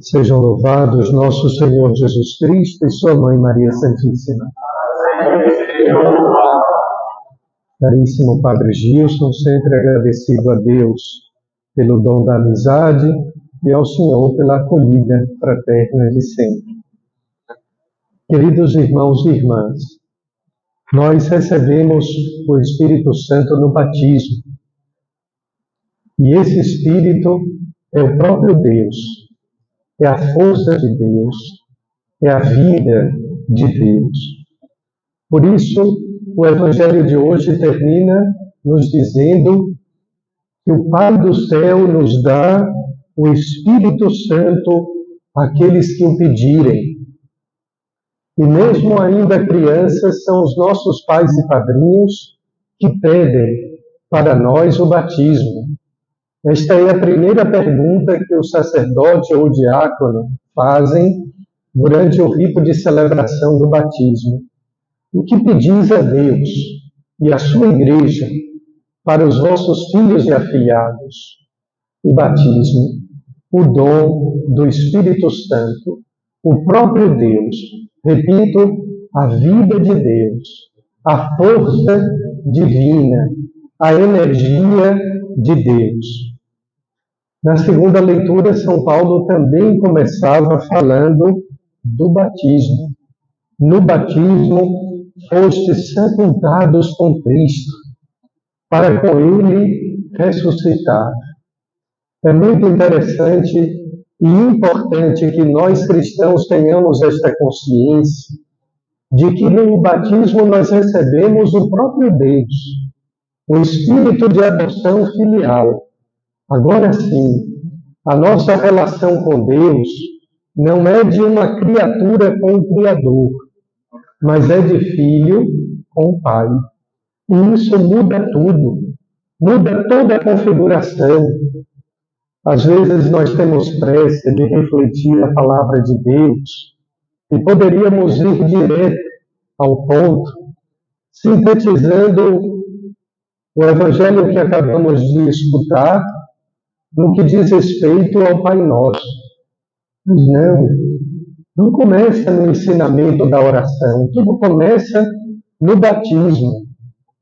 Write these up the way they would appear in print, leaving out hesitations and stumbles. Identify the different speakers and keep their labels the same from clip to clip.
Speaker 1: Sejam louvados nosso Senhor Jesus Cristo e sua Mãe Maria Santíssima. Caríssimo Padre Gilson, sempre agradecido a Deus pelo dom da amizade e ao Senhor pela acolhida fraterna de sempre. Queridos irmãos e irmãs, nós recebemos o Espírito Santo no batismo. E esse Espírito é o próprio Deus, é a força de Deus, é a vida de Deus. Por isso, o Evangelho de hoje termina nos dizendo que o Pai do céu nos dá o Espírito Santo àqueles que o pedirem. E mesmo ainda crianças, são os nossos pais e padrinhos que pedem para nós o batismo. Esta é a primeira pergunta que o sacerdote ou o diácono fazem durante o rito de celebração do batismo. O que pedis a Deus e à sua Igreja para os vossos filhos e afilhados? O batismo, o dom do Espírito Santo, o próprio Deus, repito, a vida de Deus, a força divina, a energia de Deus. Na segunda leitura, São Paulo também começava falando do batismo. No batismo, fostes sepultados com Cristo, para com Ele ressuscitar. É muito interessante e importante que nós cristãos tenhamos esta consciência de que no batismo nós recebemos o próprio Deus, o Espírito de adoção filial. Agora sim, a nossa relação com Deus não é de uma criatura com o Criador, mas é de filho com o Pai. E isso muda tudo, muda toda a configuração. Às vezes nós temos pressa de refletir a palavra de Deus e poderíamos ir direto ao ponto, sintetizando o Evangelho que acabamos de escutar no que diz respeito ao Pai Nosso. Mas não começa no ensinamento da oração, tudo começa no batismo.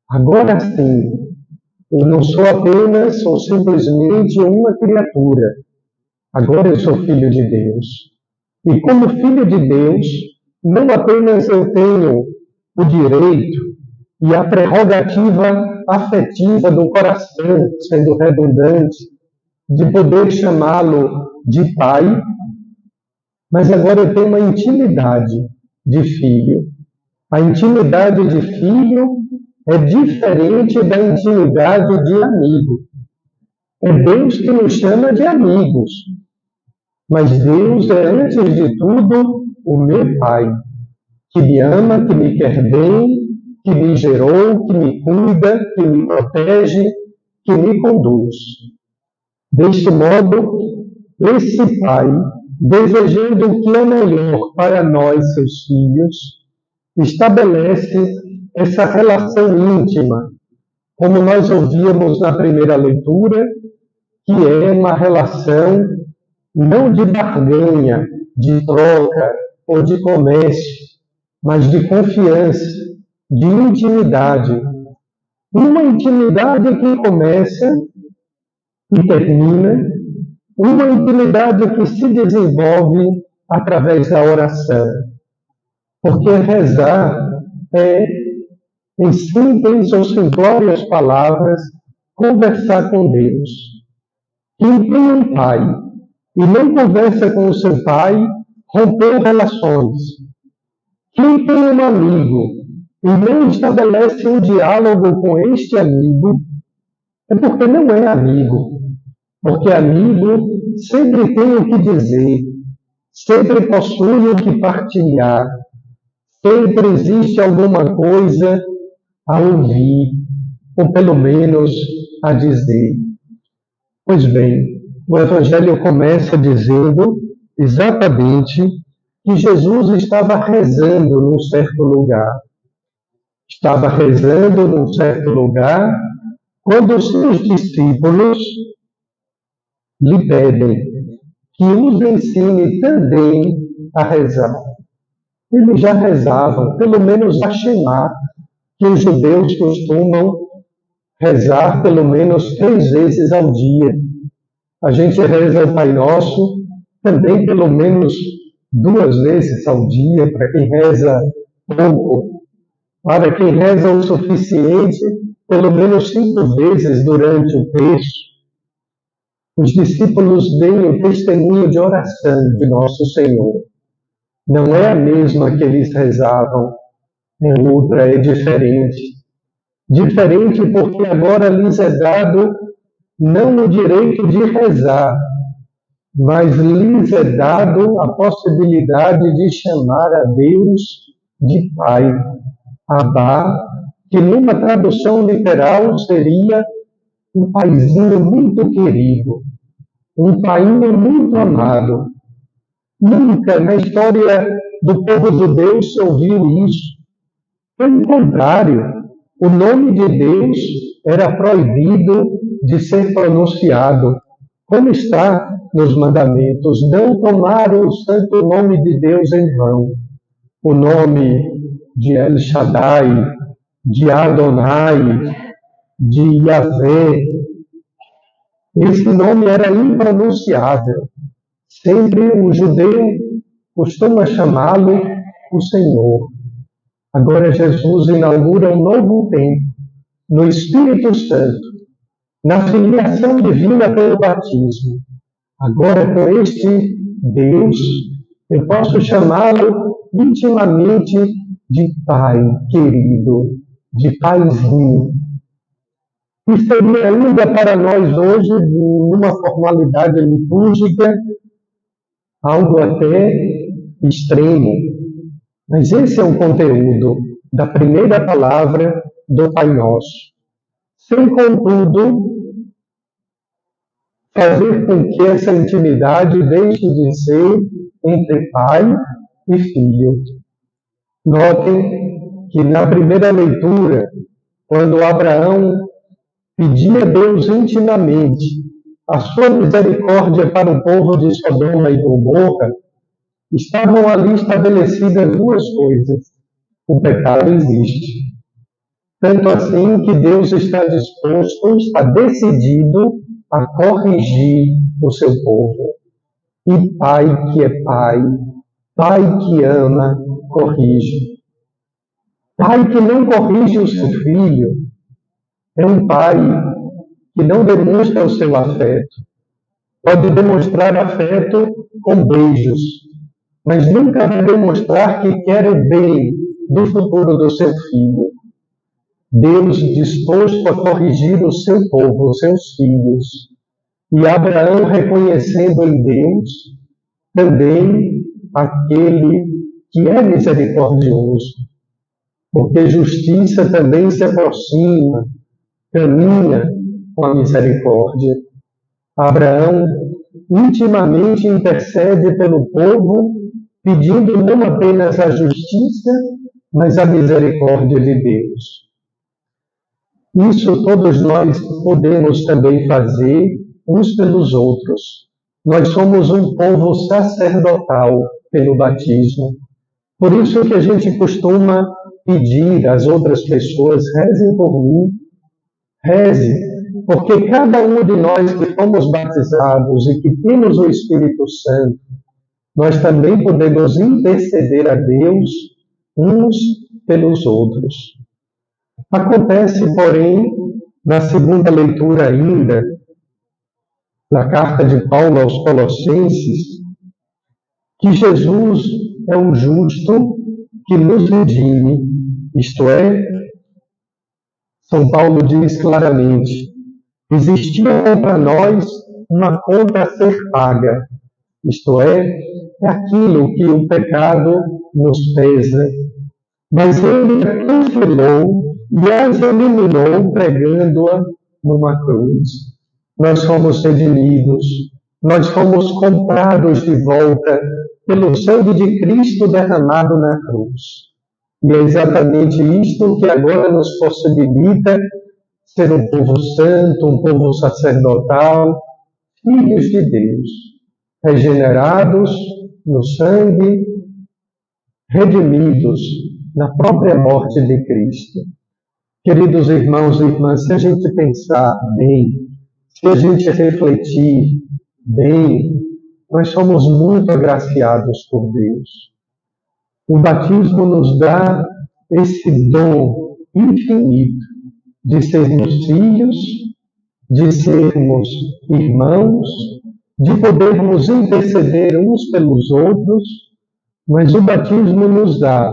Speaker 1: Agora sim, eu não sou apenas ou simplesmente uma criatura. Agora eu sou filho de Deus. E como filho de Deus, não apenas eu tenho o direito e a prerrogativa afetiva do coração, sendo redundante, de poder chamá-lo de pai, mas agora eu tenho uma intimidade de filho. A intimidade de filho é diferente da intimidade de amigo. É Deus que nos chama de amigos. Mas Deus é, antes de tudo, o meu Pai, que me ama, que me quer bem, que me gerou, que me cuida, que me protege, que me conduz. Deste modo, esse Pai, desejando o que é melhor para nós, seus filhos, estabelece essa relação íntima, como nós ouvíamos na primeira leitura, que é uma relação não de barganha, de troca ou de comércio, mas de confiança, de intimidade. Uma intimidade que começa e termina, uma intimidade que se desenvolve através da oração. Porque rezar é, em simples ou simplórias palavras, conversar com Deus. Quem tem um pai e não conversa com o seu pai, rompeu relações. Quem tem um amigo e não estabelece um diálogo com este amigo, é porque não é amigo. Porque amigo sempre tem o que dizer, sempre possui o que partilhar, sempre existe alguma coisa a ouvir, ou pelo menos a dizer. Pois bem, o Evangelho começa dizendo exatamente que Jesus estava rezando num certo lugar. Estava rezando num certo lugar quando os seus discípulos lhe pedem que nos ensine também a rezar. Eles já rezavam, pelo menos a Shema, que os judeus costumam rezar pelo menos 3 vezes ao dia. A gente reza o Pai Nosso também pelo menos 2 vezes ao dia, para quem reza pouco. Para quem reza o suficiente, pelo menos 5 vezes durante o texto. Os discípulos deem o testemunho de oração de Nosso Senhor. Não é a mesma que eles rezavam, outra é diferente. Diferente porque agora lhes é dado não o direito de rezar, mas lhes é dado a possibilidade de chamar a Deus de Pai. Abá, que numa tradução literal seria um paizinho muito querido, um painho muito amado. Nunca na história do povo judeu se ouviu isso. Pelo contrário, o nome de Deus era proibido de ser pronunciado, como está nos mandamentos. Não tomar o santo nome de Deus em vão. O nome de El Shaddai, de Adonai, de Yahvé, esse nome era impronunciável. Sempre o judeu costuma chamá-lo o Senhor. Agora Jesus inaugura um novo tempo, no Espírito Santo, na filiação divina pelo batismo. Agora, com este Deus, eu posso chamá-lo intimamente de Pai querido, de Paizinho. E seria ainda para nós hoje, numa formalidade litúrgica, algo até extremo. Mas esse é o conteúdo da primeira palavra do Pai Nosso. Sem, contudo, fazer com que essa intimidade deixe de ser entre pai e filho. Notem que na primeira leitura, quando Abraão pedia a Deus intimamente a sua misericórdia para o povo de Sodoma e Gomorra, estavam ali estabelecidas 2 coisas. O pecado existe. Tanto assim que Deus está disposto, está decidido a corrigir o seu povo. E Pai que é Pai, Pai que ama, corrige. Pai que não corrige o seu filho é um pai que não demonstra o seu afeto. Pode demonstrar afeto com beijos, mas nunca vai demonstrar que quer o bem do futuro do seu filho. Deus disposto a corrigir o seu povo, os seus filhos. E Abraão reconhecendo em Deus também aquele que é misericordioso. Porque justiça também se aproxima, caminha com a misericórdia. Abraão intimamente intercede pelo povo, pedindo não apenas a justiça, mas a misericórdia de Deus. Isso todos nós podemos também fazer uns pelos outros. Nós somos um povo sacerdotal pelo batismo. Por isso que a gente costuma pedir às outras pessoas, rezem por mim, reze, porque cada um de nós que fomos batizados e que temos o Espírito Santo, nós também podemos interceder a Deus uns pelos outros. Acontece, porém, na segunda leitura ainda, na carta de Paulo aos Colossenses, que Jesus é o justo que nos redime, isto é, São Paulo diz claramente, existia para nós uma conta a ser paga, isto é aquilo que o pecado nos pesa, mas ele a cancelou e as eliminou pregando-a numa cruz. Nós fomos redimidos, nós fomos comprados de volta pelo sangue de Cristo derramado na cruz. E é exatamente isto que agora nos possibilita ser um povo santo, um povo sacerdotal, filhos de Deus. regenerados no sangue, redimidos na própria morte de Cristo. Queridos irmãos e irmãs, se a gente pensar bem, se a gente refletir bem, nós somos muito agraciados por Deus. O batismo nos dá esse dom infinito de sermos filhos, de sermos irmãos, de podermos interceder uns pelos outros, mas o batismo nos dá,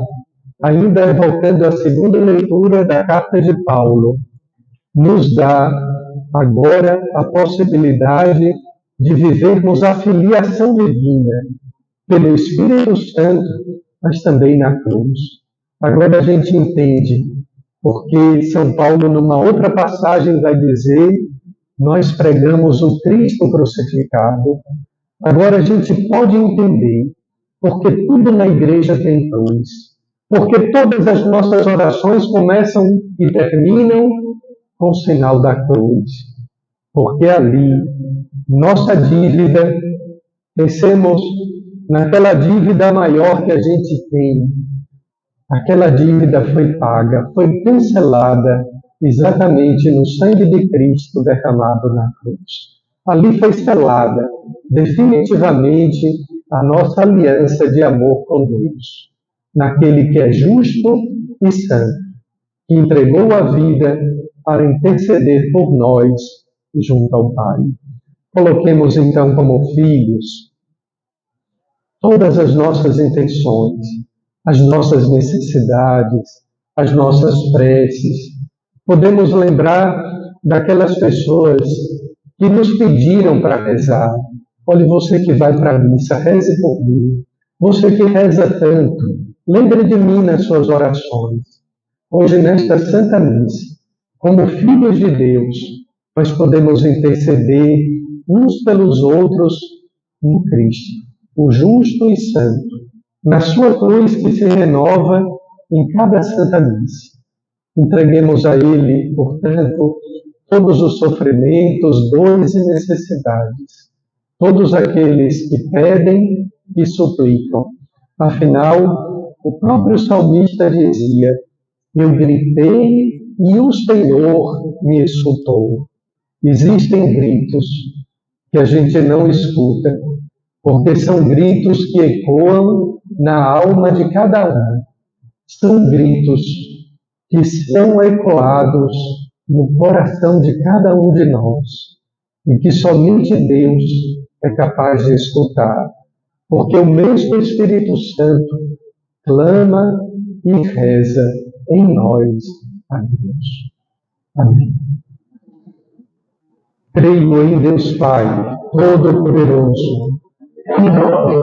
Speaker 1: ainda evocando a segunda leitura da carta de Paulo, nos dá agora a possibilidade de vivermos a filiação divina pelo Espírito Santo, mas também na cruz. Agora a gente entende, porque São Paulo, numa outra passagem, vai dizer: nós pregamos o Cristo crucificado. Agora a gente pode entender, porque tudo na igreja tem cruz. Porque todas as nossas orações começam e terminam com o sinal da cruz. Porque ali, nossa dívida, pensemos naquela dívida maior que a gente tem. Aquela dívida foi paga, foi cancelada exatamente no sangue de Cristo derramado na cruz. Ali foi selada definitivamente a nossa aliança de amor com Deus, naquele que é justo e santo, que entregou a vida para interceder por nós junto ao Pai. Coloquemos então como filhos todas as nossas intenções, as nossas necessidades, as nossas preces. Podemos lembrar daquelas pessoas que nos pediram para rezar. Olha, você que vai para a missa, reze por mim. Você que reza tanto, lembre de mim nas suas orações. Hoje, nesta Santa Missa, como filhos de Deus, nós podemos interceder uns pelos outros em Cristo, o justo e santo, na sua cruz que se renova em cada Santa Missa. Entreguemos a Ele, portanto, todos os sofrimentos, dores e necessidades, todos aqueles que pedem e suplicam. Afinal, o próprio salmista dizia: eu gritei e o Senhor me escutou. Existem gritos que a gente não escuta, porque são gritos que ecoam na alma de cada um. São gritos que são ecoados no coração de cada um de nós e que somente Deus é capaz de escutar, porque o mesmo Espírito Santo clama e reza em nós a Deus. Amém. Creio em Deus Pai Todo-Poderoso,